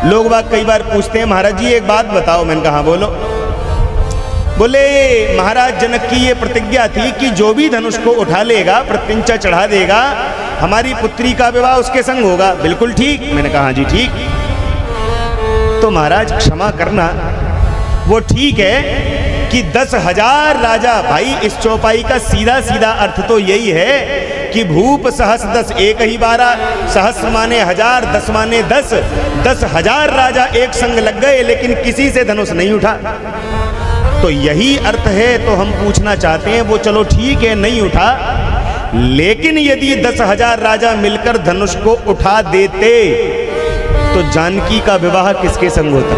लोग बाग कई बार पूछते हैं महाराज जी एक बात बताओ। मैंने कहा बोलो। बोले महाराज जनक की ये प्रतिज्ञा थी कि जो भी धनुष को उठा लेगा, प्रत्यंचा चढ़ा देगा, हमारी पुत्री का विवाह उसके संग होगा। बिल्कुल ठीक। मैंने कहा जी ठीक। तो महाराज क्षमा करना, वो ठीक है कि 10,000 राजा, भाई इस चौपाई का सीधा सीधा अर्थ तो यही है कि भूप सहस 10 एक ही 12, सहस्र माने 1000, 10 माने 10, 10,000 राजा एक संग लग गए लेकिन किसी से धनुष नहीं उठा। तो यही अर्थ है। तो हम पूछना चाहते हैं, वो चलो ठीक है नहीं उठा, लेकिन यदि 10,000 राजा मिलकर धनुष को उठा देते तो जानकी का विवाह किसके संग होता?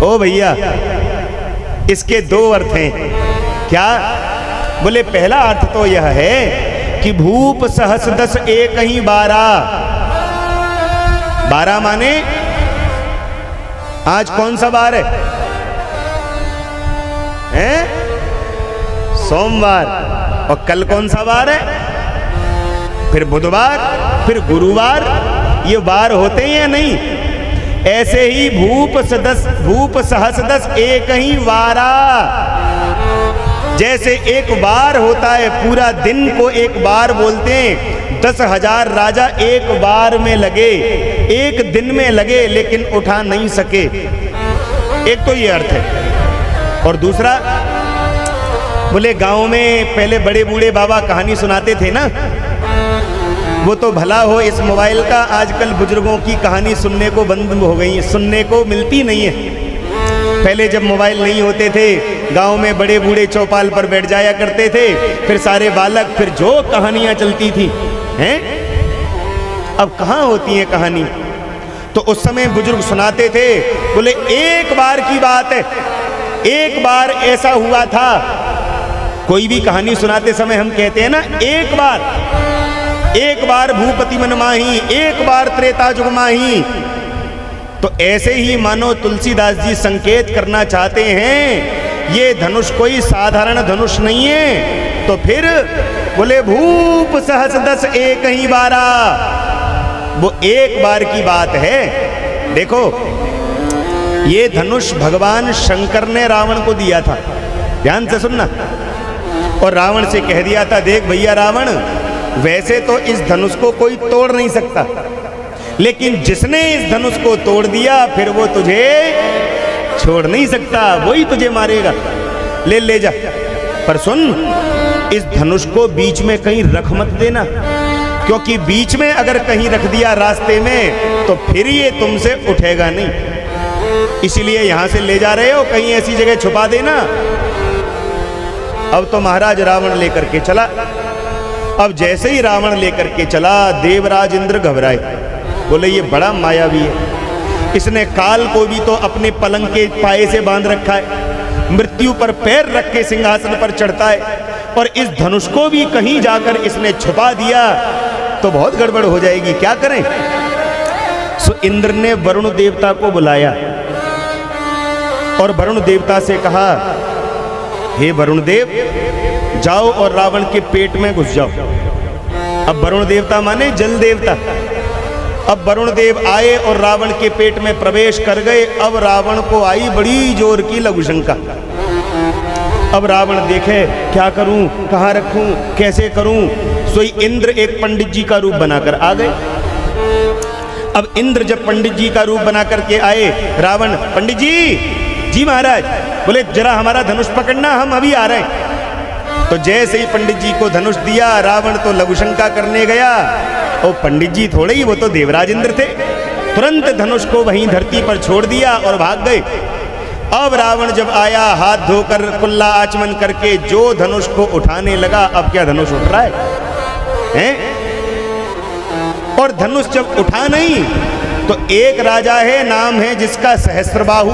ओ भैया, इसके दो अर्थ हैं। क्या? बोले पहला अर्थ तो यह है कि भूप सहस 10 एक ही 12, 12 माने आज कौन सा बार है? सोमवार। और कल कौन सा बार है? फिर बुधवार, फिर गुरुवार। ये बार होते हैं या नहीं? ऐसे ही भूप सहस 10 एक ही 12, जैसे एक बार होता है, पूरा दिन को एक बार बोलते हैं। 10,000 राजा एक बार में लगे, एक दिन में लगे, लेकिन उठा नहीं सके। एक तो ये अर्थ है। और दूसरा, बोले गांव में पहले बड़े बूढ़े बाबा कहानी सुनाते थे ना, वो तो भला हो इस मोबाइल का आजकल बुजुर्गों की कहानी सुनने को बंद हो गई है, सुनने को मिलती नहीं है। पहले जब मोबाइल नहीं होते थे, गांव में बड़े बूढ़े चौपाल पर बैठ जाया करते थे, फिर सारे बालक, फिर जो कहानियां चलती थी हैं। अब कहाँ होती है कहानी? तो उस समय बुजुर्ग सुनाते थे। बोले एक बार की बात है, एक बार ऐसा हुआ था। कोई भी कहानी सुनाते समय हम कहते हैं ना एक बार भूपति मन माही, एक बार त्रेता जुग माही। तो ऐसे ही मानो तुलसीदास जी संकेत करना चाहते हैं, ये धनुष कोई साधारण धनुष नहीं है। तो फिर बोले भूप सहस 10 एक ही 12, वो एक बार की बात है। देखो ये धनुष भगवान शंकर ने रावण को दिया था, ध्यान से सुनना। और रावण से कह दिया था, देख भैया रावण, वैसे तो इस धनुष को कोई तोड़ नहीं सकता, लेकिन जिसने इस धनुष को तोड़ दिया फिर वो तुझे छोड़ नहीं सकता, वही तुझे मारेगा, ले जा। पर सुन, इस धनुष को बीच में कहीं रख मत देना, क्योंकि बीच में अगर कहीं रख दिया रास्ते में तो फिर ये तुमसे उठेगा नहीं। इसीलिए यहां से ले जा रहे हो, कहीं ऐसी जगह छुपा देना। अब तो महाराज रावण लेकर के चला। अब जैसे ही रावण लेकर के चला, देवराज इंद्र घबराए। बोले ये बड़ा मायावी है, इसने काल को भी तो अपने पलंग के पाए से बांध रखा है, मृत्यु पर पैर रख के सिंहासन पर चढ़ता है, और इस धनुष को भी कहीं जाकर इसने छुपा दिया तो बहुत गड़बड़ हो जाएगी, क्या करें? सो इंद्र ने वरुण देवता को बुलाया और वरुण देवता से कहा, हे वरुण देव, जाओ और रावण के पेट में घुस जाओ। अब वरुण देवता माने जल देवता। अब वरुण देव आए और रावण के पेट में प्रवेश कर गए। अब रावण को आई बड़ी जोर की लघुशंका। अब रावण देखे क्या करूं, कहां रखूं, कैसे करूं। सोई इंद्र एक पंडित जी का रूप बनाकर आ गए। अब इंद्र जब पंडित जी का रूप बना करके आए, रावण, पंडित जी महाराज, बोले जरा हमारा धनुष पकड़ना, हम अभी आ रहे हैं। तो जैसे ही पंडित जी को धनुष दिया, रावण तो लघुशंका करने गया। और पंडित जी थोड़े ही, वो तो देवराज इंद्र थे, तुरंत धनुष को वहीं धरती पर छोड़ दिया और भाग गए। अब रावण जब आया, हाथ धोकर कुल्ला आचमन करके जो धनुष को उठाने लगा, अब क्या धनुष उठ रहा है? और धनुष जब उठा नहीं तो एक राजा है, नाम है जिसका सहस्त्रबाहु।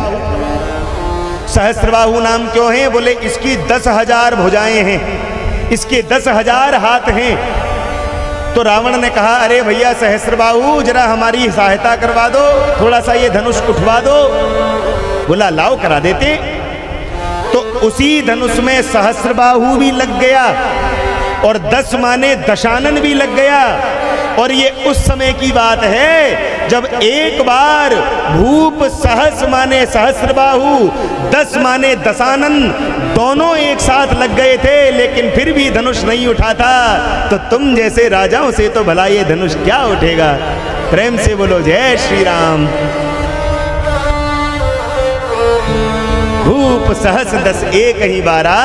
सहस्त्रबाहु नाम क्यों है? बोले इसकी 10,000 भुजाएं हैं, इसके 10,000 हाथ हैं। तो रावण ने कहा, अरे भैया सहस्त्रबाहु, जरा हमारी सहायता करवा दो, थोड़ा सा ये धनुष उठवा दो। बोला लाओ, करा देते। तो उसी धनुष में सहस्त्रबाहु भी लग गया और 10 माने दशानन भी लग गया। और ये उस समय की बात है जब एक बार भूप सहस माने सहस्त्रबाहु, 10 माने दशानन, दोनों एक साथ लग गए थे, लेकिन फिर भी धनुष नहीं उठा था। तो तुम जैसे राजाओं से तो भला ये धनुष क्या उठेगा। प्रेम से बोलो जय श्री राम। भूप सहस 10 एक ही बारा,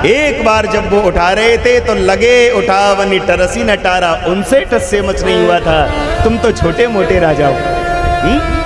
एक बार जब वो उठा रहे थे तो लगे उठावनी टरसी न टारा, उनसे टस से मच नहीं हुआ था। तुम तो छोटे मोटे राजा हो।